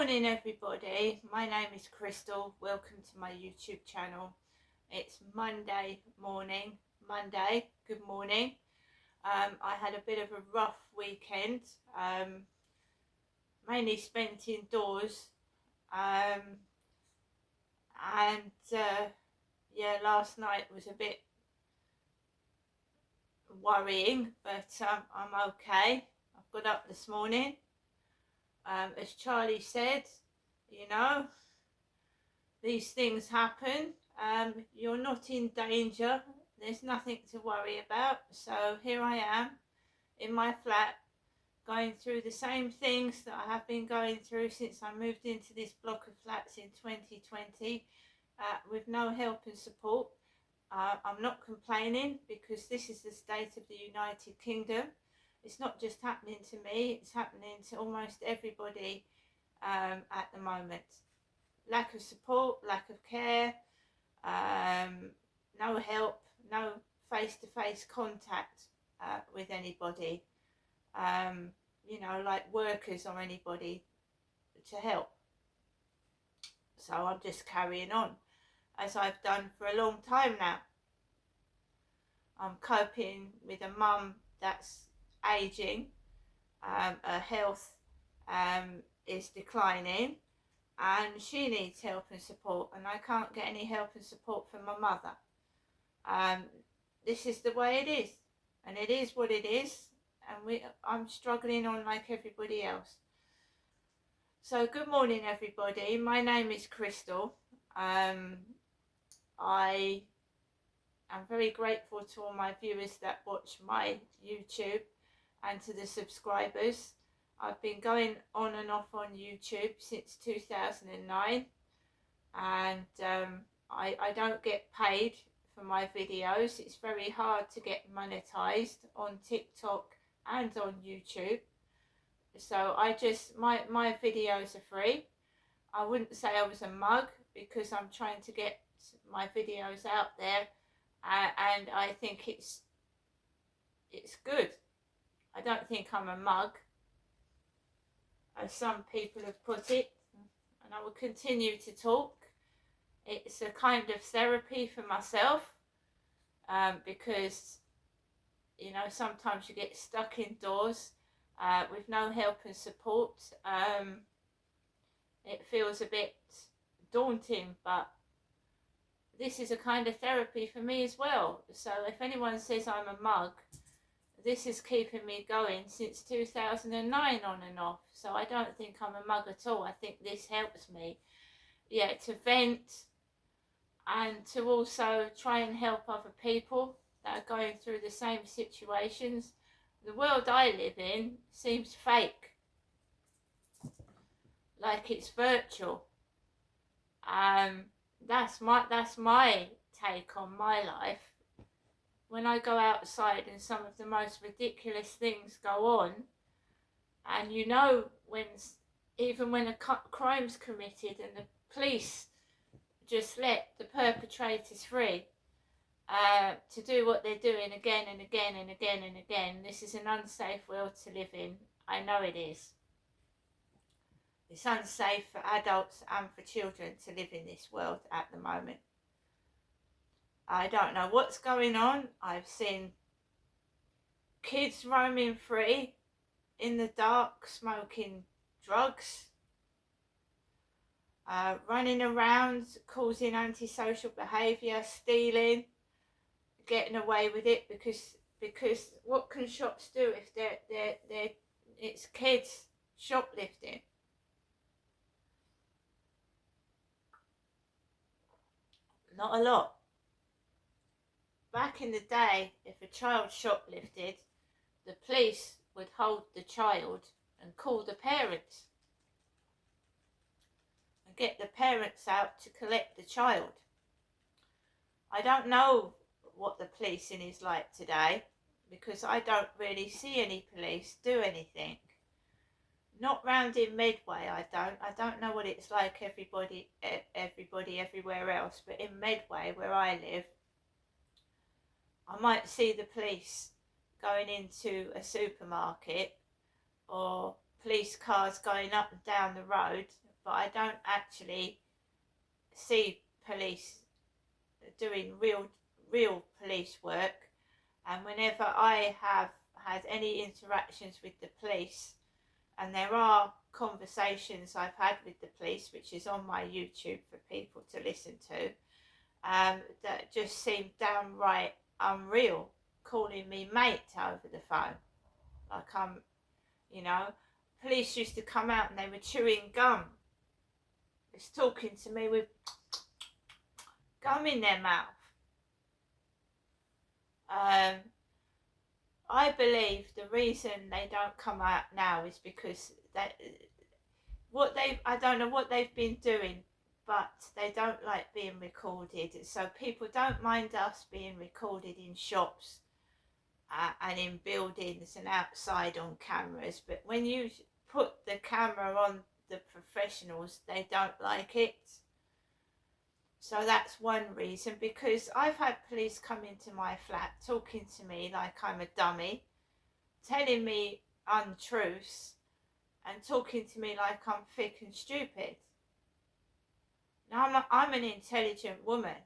morning everybody, my name is Crystal. Welcome to my YouTube channel. It's Monday morning. Good morning. I had a bit of a rough weekend, mainly spent indoors, and last night was a bit worrying, but I'm okay. I've got up this morning. As Charlie said, these things happen. You're not in danger. There's nothing to worry about. So here I am in my flat, going through the same things that I have been going through since I moved into this block of flats in 2020, with no help and support. I'm not complaining, because this is the state of the United Kingdom. It's not just happening to me, it's happening to almost everybody at the moment. Lack of support, lack of care, no help, no face-to-face contact with anybody, like workers or anybody to help. So I'm just carrying on, as I've done for a long time now. I'm coping with a mum that's aging, her health is declining, and she needs help and support, and I can't get any help and support from my mother. This is the way it is, and it is what it is, and I'm struggling on like everybody else. So good morning everybody, my name is Crystal. I'm very grateful to all my viewers that watch my YouTube, and to the subscribers. I've been going on and off on YouTube since 2009, and I don't get paid for my videos. It's very hard to get monetized on TikTok and on YouTube. So my videos are free. I wouldn't say I was a mug, because I'm trying to get my videos out there, and I think it's good. I don't think I'm a mug, as some people have put it, and I will continue to talk. It's a kind of therapy for myself, because sometimes you get stuck indoors with no help and support. It feels a bit daunting, but this is a kind of therapy for me as well. So if anyone says I'm a mug, this is keeping me going since 2009 on and off. So I don't think I'm a mug at all. I think this helps me, to vent, and to also try and help other people that are going through the same situations. The world I live in seems fake, like it's virtual. That's my take on my life. When I go outside and some of the most ridiculous things go on, and even when a crime's committed and the police just let the perpetrators free to do what they're doing again and again and again and again, this is an unsafe world to live in. I know it is. It's unsafe for adults and for children to live in this world at the moment. I don't know what's going on. I've seen kids roaming free in the dark, smoking drugs, running around, causing antisocial behaviour, stealing, getting away with it, because what can shops do if it's kids shoplifting? Not a lot. Back in the day, if a child shoplifted, the police would hold the child and call the parents and get the parents out to collect the child. I don't know what the policing is like today, because I don't really see any police do anything. Not round in Medway, I don't know what it's like everybody everywhere else, but in Medway, where I live, I might see the police going into a supermarket, or police cars going up and down the road, but I don't actually see police doing real police work. And whenever I have had any interactions with the police, and there are conversations I've had with the police, which is on my YouTube for people to listen to, that just seem downright unreal, calling me mate over the phone. Like police used to come out and they were chewing gum. It's talking to me with gum in their mouth. I believe the reason they don't come out now is because I don't know what they've been doing, but they don't like being recorded. So people don't mind us being recorded in shops and in buildings and outside on cameras. But when you put the camera on the professionals, they don't like it. So that's one reason, because I've had police come into my flat talking to me like I'm a dummy, telling me untruths and talking to me like I'm thick and stupid. Now I'm an intelligent woman,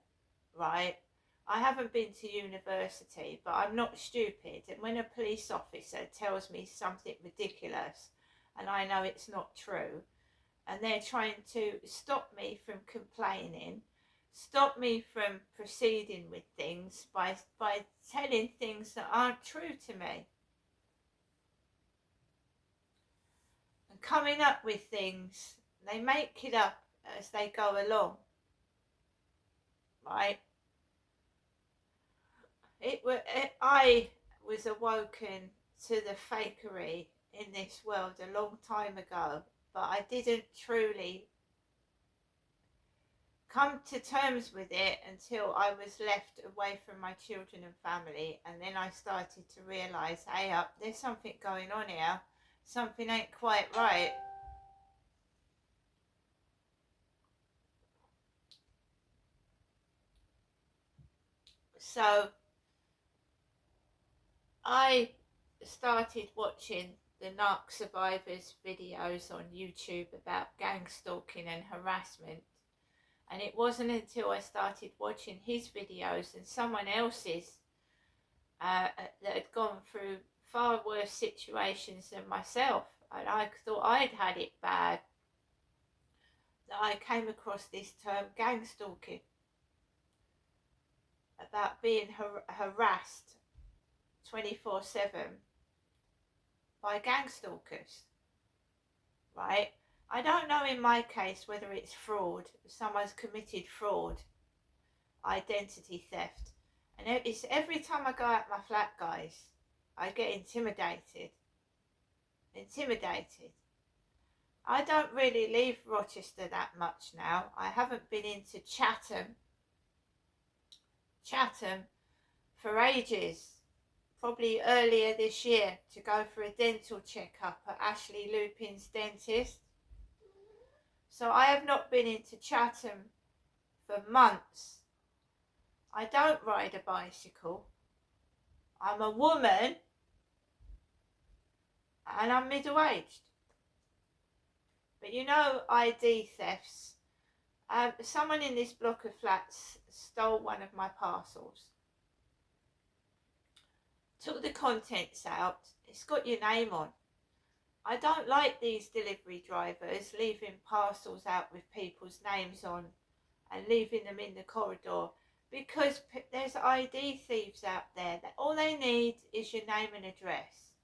right? I haven't been to university, but I'm not stupid. And when a police officer tells me something ridiculous and I know it's not true, and they're trying to stop me from complaining, stop me from proceeding with things by telling things that aren't true to me, and coming up with things, they make it up as they go along, right? I was awoken to the fakery in this world a long time ago, but I didn't truly come to terms with it until I was left away from my children and family. And then I started to realise, hey up, there's something going on here. Something ain't quite right. So I started watching the Narc Survivors videos on YouTube about gang stalking and harassment. And it wasn't until I started watching his videos and someone else's that had gone through far worse situations than myself, and I thought I'd had it bad, that I came across this term gang stalking, about being harassed 24/7 by gang stalkers, right? I don't know in my case whether it's fraud, someone's committed fraud, identity theft. And it's every time I go out my flat, guys, I get intimidated. I don't really leave Rochester that much now. I haven't been into Chatham for ages. Probably earlier this year to go for a dental checkup at Ashley Lupin's dentist. So I have not been into Chatham for months. I don't ride a bicycle. I'm a woman and I'm middle-aged. But ID thefts. Someone in this block of flats stole one of my parcels. Took the contents out. It's got your name on. I don't like these delivery drivers leaving parcels out with people's names on and leaving them in the corridor, because there's ID thieves out there that all they need is your name and address.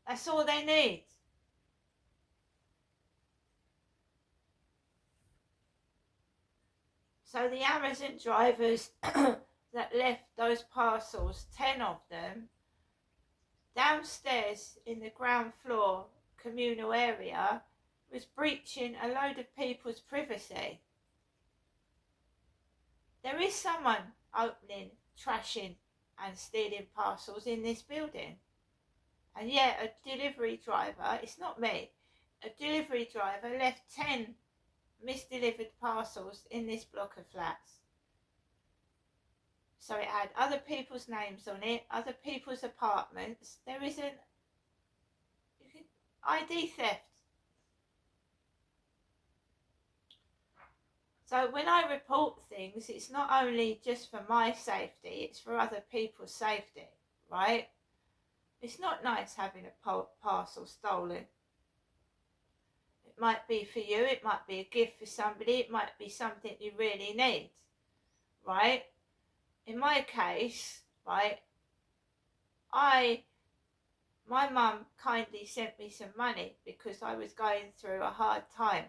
That's all they need. So the Amazon drivers that left those parcels, 10 of them, downstairs in the ground floor communal area, was breaching a load of people's privacy. There is someone opening, trashing and stealing parcels in this building. And yet a delivery driver, it's not me, a delivery driver left 10 misdelivered parcels in this block of flats. So it had other people's names on it, other people's apartments. There isn't ID theft. So when I report things, it's not only just for my safety, it's for other people's safety, right? It's not nice having a parcel stolen. It might be for you, it might be a gift for somebody, it might be something you really need, right? In my case, right, my mum kindly sent me some money because I was going through a hard time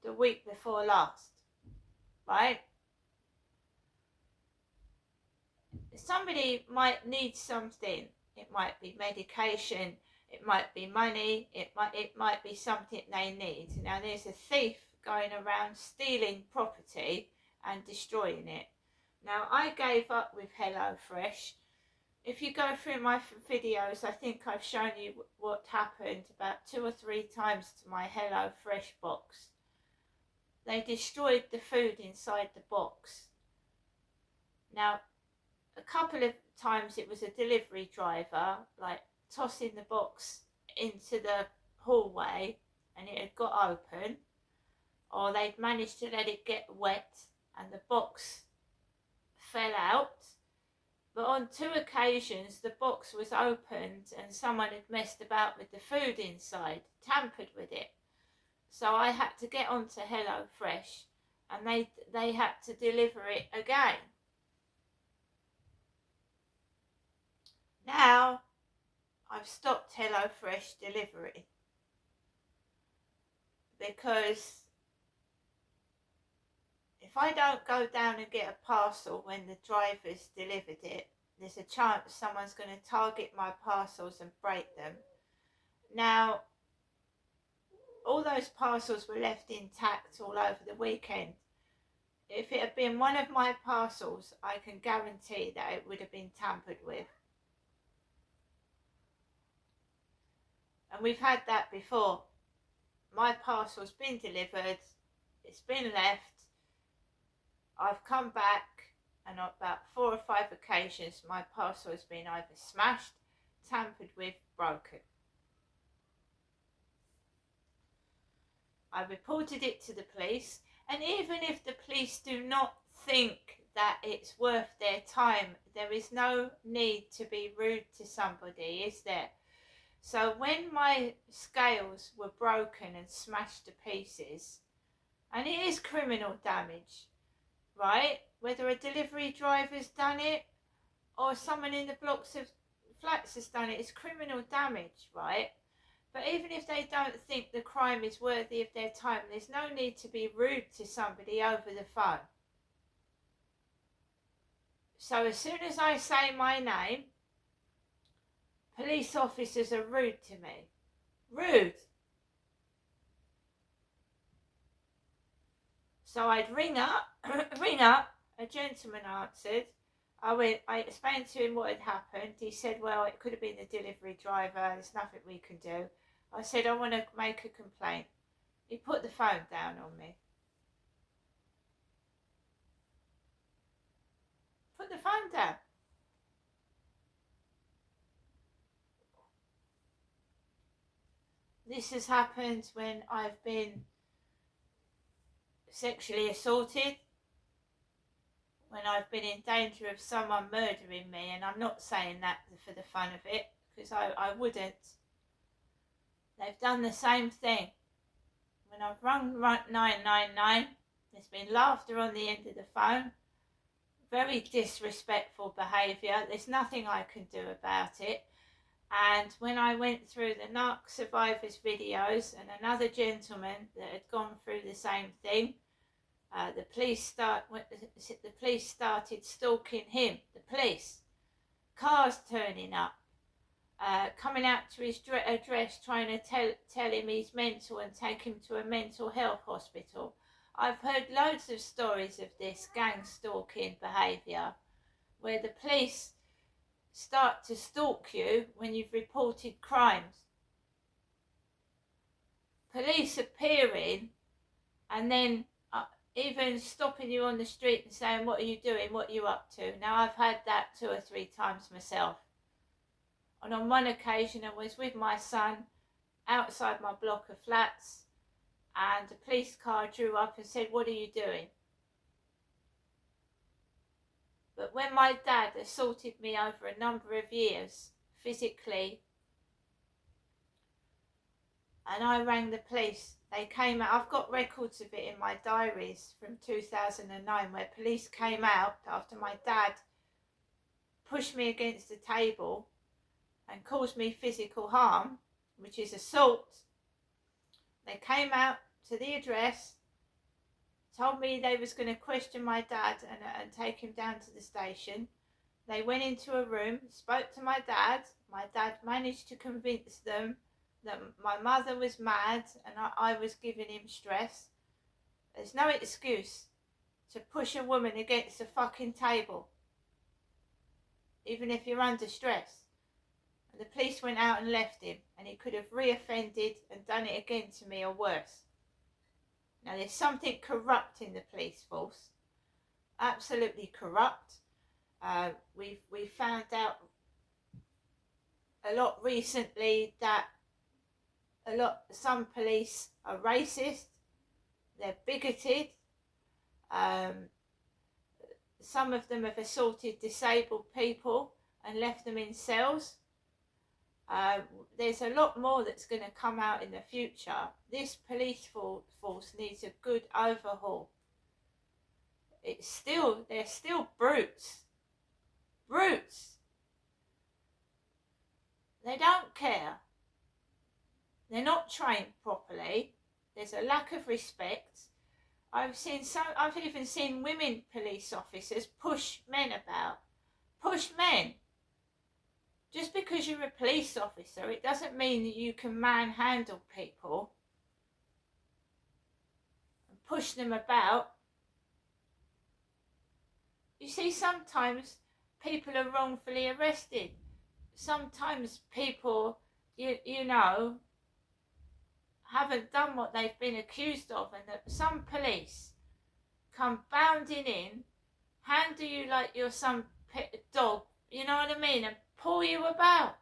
the week before last, right? Somebody might need something. It might be medication, it might be money, it might be something they need. Now there's a thief going around stealing property and destroying it. Now I gave up with HelloFresh. If you go through my videos, I think I've shown you what happened about 2 or 3 times to my HelloFresh box. They destroyed the food inside the box. Now a couple of times it was a delivery driver like tossing the box into the hallway and it had got open, or they'd managed to let it get wet and the box fell out. But on 2 occasions the box was opened and someone had messed about with the food inside, tampered with it. So I had to get onto HelloFresh and they had to deliver it again. Now I've stopped HelloFresh delivery because if I don't go down and get a parcel when the driver's delivered it, there's a chance someone's going to target my parcels and break them. Now, all those parcels were left intact all over the weekend. If it had been one of my parcels, I can guarantee that it would have been tampered with. And we've had that before. My parcel's been delivered, it's been left, I've come back, and on about 4 or 5 occasions my parcel has been either smashed, tampered with, broken. I reported it to the police, and even if the police do not think that it's worth their time, there is no need to be rude to somebody, is there? So when my scales were broken and smashed to pieces, and it is criminal damage, right? Whether a delivery driver's done it or someone in the blocks of flats has done it, it's criminal damage, right? But even if they don't think the crime is worthy of their time, there's no need to be rude to somebody over the phone. So as soon as I say my name, police officers are rude to me. Rude. So I'd ring up, a gentleman answered. I explained to him what had happened. He said, well, it could have been the delivery driver, there's nothing we can do. I said, I want to make a complaint. He put the phone down on me. Put the phone down. This has happened when I've been sexually assaulted, when I've been in danger of someone murdering me, and I'm not saying that for the fun of it, because I wouldn't. They've done the same thing. When I've rung 999, there's been laughter on the end of the phone, very disrespectful behaviour, there's nothing I can do about it. And when I went through the narc survivors videos and another gentleman that had gone through the same thing, the police started stalking him. The police, cars turning up, coming out to his address, trying to tell him he's mental and take him to a mental health hospital. I've heard loads of stories of this gang stalking behaviour, where the police start to stalk you when you've reported crimes. Police appearing and then even stopping you on the street and saying, what are you doing, what are you up to? Now I've had that 2 or 3 times myself. And on one occasion I was with my son outside my block of flats, and a police car drew up and said, "What are you doing?" But when my dad assaulted me over a number of years, physically, and I rang the police, they came out. I've got records of it in my diaries from 2009 where police came out after my dad pushed me against the table and caused me physical harm, which is assault. They came out to the address, told me they was going to question my dad and take him down to the station. They went into a room, spoke to my dad. My dad managed to convince them that my mother was mad and I was giving him stress. There's no excuse to push a woman against a fucking table, even if you're under stress. And the police went out and left him, and he could have reoffended and done it again to me or worse. Now there's something corrupt in the police force, absolutely corrupt. We found out a lot recently that some police are racist, they're bigoted. Some of them have assaulted disabled people and left them in cells. There's a lot more that's going to come out in the future. This police force needs a good overhaul. They're still brutes. Brutes. They don't care. They're not trained properly. There's a lack of respect. I've even seen women police officers push men about. Push men. Just because you're a police officer, it doesn't mean that you can manhandle people and push them about. You see, sometimes people are wrongfully arrested. Sometimes people, you know, haven't done what they've been accused of, and that some police come bounding in, handle you like you're some pet dog, you know what I mean, and pull you about.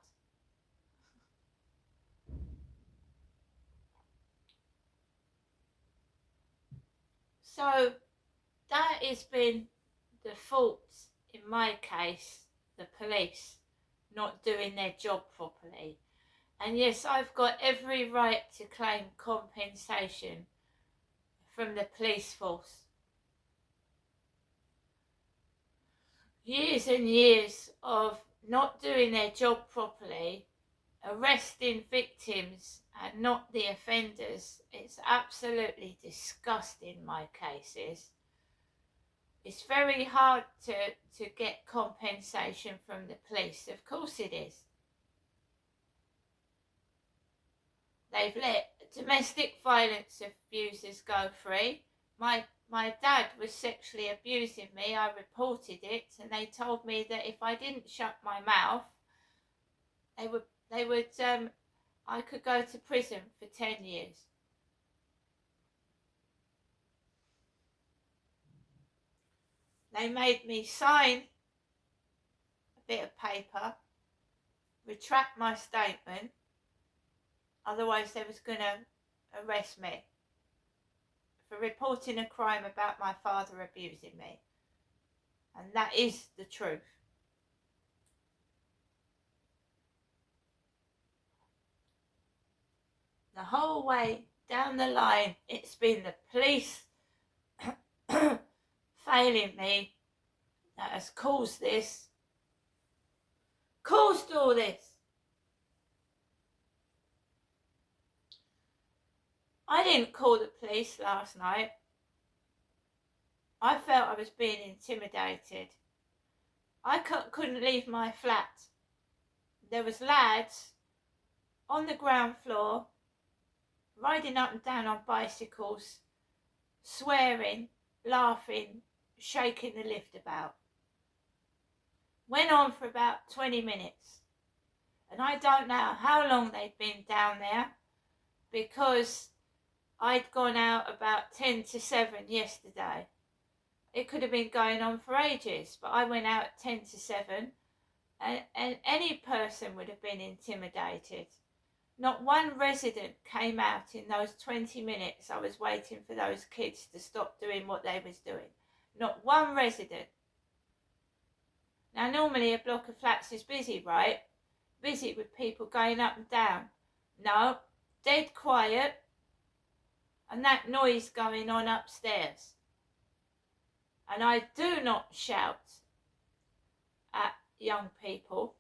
So that has been the fault in my case, the police not doing their job properly. And yes, I've got every right to claim compensation from the police force. Years and years of not doing their job properly, arresting victims and not the offenders. It's absolutely disgusting, my cases. It's very hard to get compensation from the police. Of course it is. They've let domestic violence abusers go free. My dad was sexually abusing me. I reported it, and they told me that if I didn't shut my mouth, I could go to prison for 10 years. They made me sign a bit of paper, retract my statement, otherwise they was going to arrest me for reporting a crime about my father abusing me. And that is the truth. The whole way down the line, it's been the police failing me that has caused all this. I didn't call the police last night. I felt I was being intimidated. I couldn't leave my flat. There was lads on the ground floor, riding up and down on bicycles, swearing, laughing, shaking the lift about. Went on for about 20 minutes. And I don't know how long they'd been down there, because I'd gone out about 10 to 7 yesterday. It could have been going on for ages, but I went out at 10 to 7, and any person would have been intimidated. Not one resident came out in those 20 minutes I was waiting for those kids to stop doing what they was doing. Not one resident. Now normally a block of flats is busy, right? Busy with people going up and down. No, dead quiet, and that noise going on upstairs. And I do not shout at young people.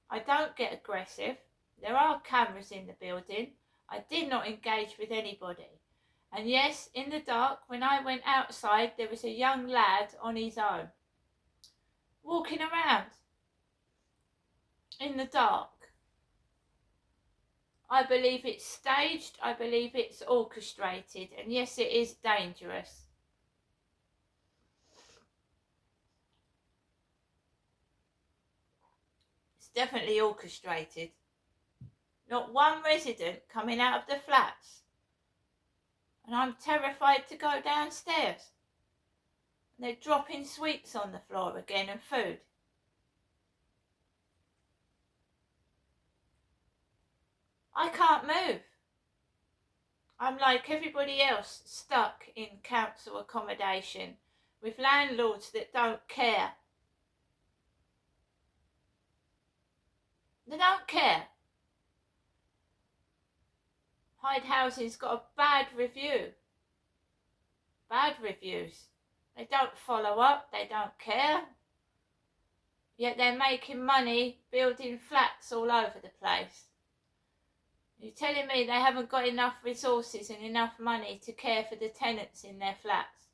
I don't get aggressive. There are cameras in the building. I did not engage with anybody. And yes, in the dark, when I went outside, there was a young lad on his own, walking around in the dark. I believe it's staged. I believe it's orchestrated. And yes, it is dangerous. It's definitely orchestrated. Not one resident coming out of the flats. And I'm terrified to go downstairs. And they're dropping sweets on the floor again and food. I can't move. I'm like everybody else, stuck in council accommodation with landlords that don't care. They don't care. Hyde Housing's got a bad review. Bad reviews. They don't follow up, they don't care. Yet they're making money building flats all over the place. You're telling me they haven't got enough resources and enough money to care for the tenants in their flats?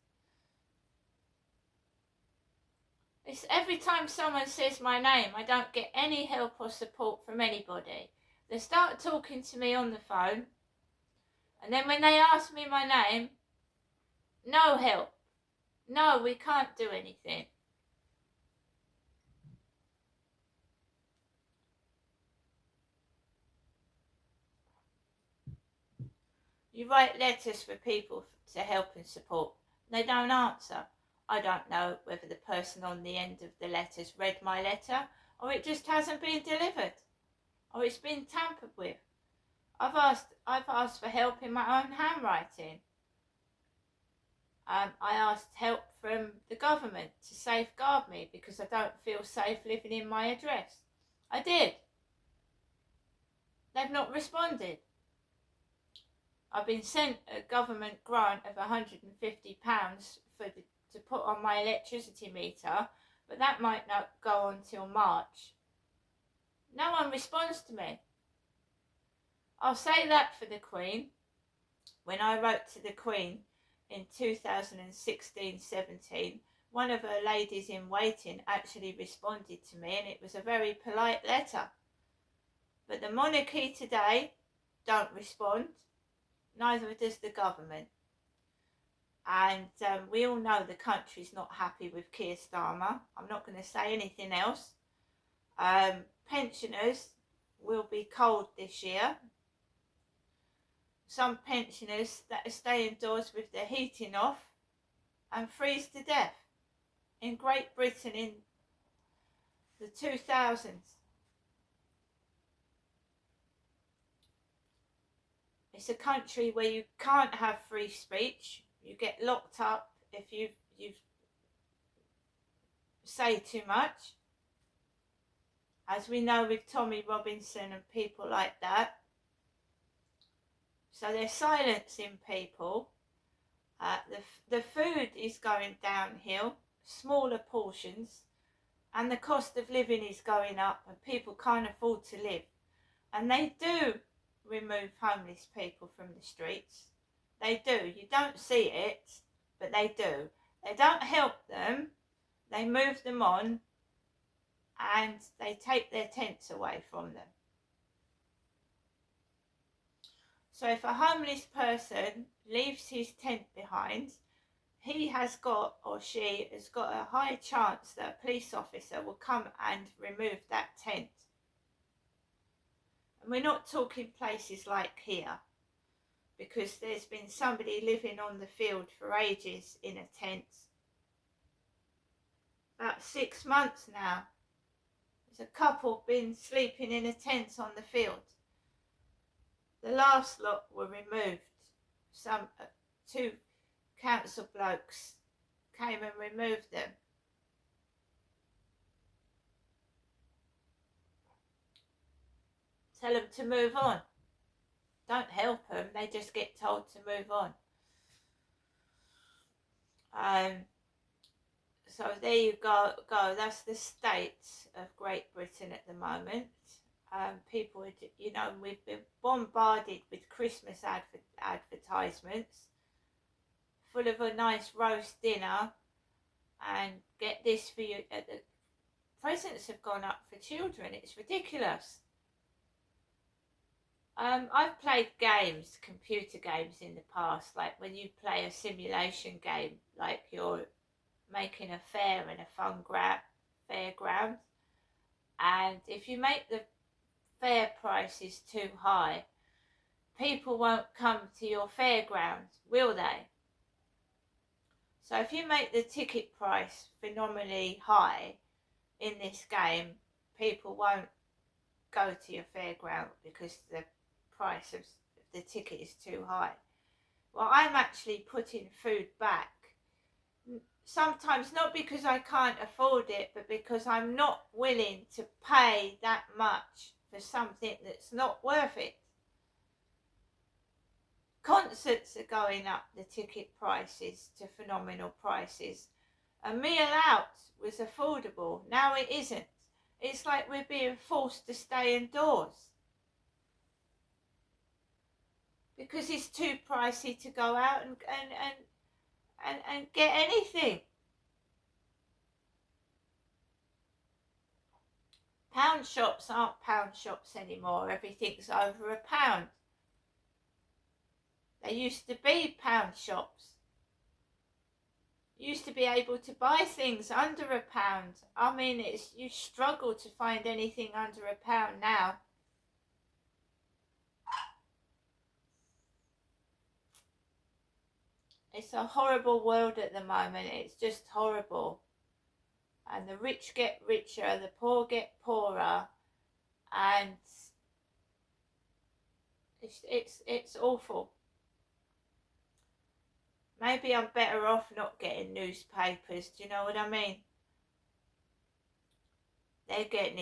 It's every time someone says my name, I don't get any help or support from anybody. They start talking to me on the phone, and then when they ask me my name, no help. No, we can't do anything. You write letters for people to help and support. They don't answer. I don't know whether the person on the end of the letter's read my letter, or it just hasn't been delivered, or it's been tampered with. I've asked for help in my own handwriting. I asked help from the government to safeguard me because I don't feel safe living in my address. I did. They've not responded. I've been sent a government grant of £150 to put on my electricity meter, but that might not go on till March. No one responds to me. I'll say that for the Queen. When I wrote to the Queen in 2016-17, one of her ladies in waiting actually responded to me, and it was a very polite letter. But the monarchy today don't respond. Neither does the government. And we all know the country's not happy with Keir Starmer. I'm not going to say anything else. Pensioners will be cold this year. Some pensioners that stay indoors with their heating off and freeze to death. In Great Britain in the 2000s. It's a country where you can't have free speech. You get locked up if you say too much. As we know with Tommy Robinson and people like that. So they're silencing people. The food is going downhill, smaller portions, and the cost of living is going up, and people can't afford to live. And they do remove homeless people from the streets. They do. You don't see it, but they do. They don't help them. They move them on, and they take their tents away from them. So if a homeless person leaves his tent behind, he has got, or she has got, a high chance that a police officer will come and remove that tent. And we're not talking places like here, because there's been somebody living on the field for ages in a tent. About 6 months now. There's a couple been sleeping in a tent on the field. The last lot were removed. Two council blokes came and removed them. Tell them to move on. Don't help them, they just get told to move on. So there you go. That's the state of Great Britain at the moment. People, we've been bombarded with Christmas advertisements full of a nice roast dinner, and get this for you. The presents have gone up for children. It's ridiculous. I've played games, computer games in the past, like when you play a simulation game, like you're making a fair in a fairground, and if you make the fair prices too high, people won't come to your fairground, will they? So if you make the ticket price phenomenally high in this game, people won't go to your fairground because the price of the ticket is too high. Well, I'm actually putting food back. Sometimes not because I can't afford it, but because I'm not willing to pay that much for something that's not worth it. Concerts are going up the ticket prices to phenomenal prices. A meal out was affordable, now it isn't. It's like we're being forced to stay indoors because it's too pricey to go out and get anything. Pound shops aren't pound shops anymore. Everything's over £1. They used to be pound shops. You used to be able to buy things under £1. I mean, you struggle to find anything under £1 now. It's a horrible world at the moment. It's just horrible. And the rich get richer, the poor get poorer, and it's awful. Maybe I'm better off not getting newspapers. Do you know what I mean? They're getting it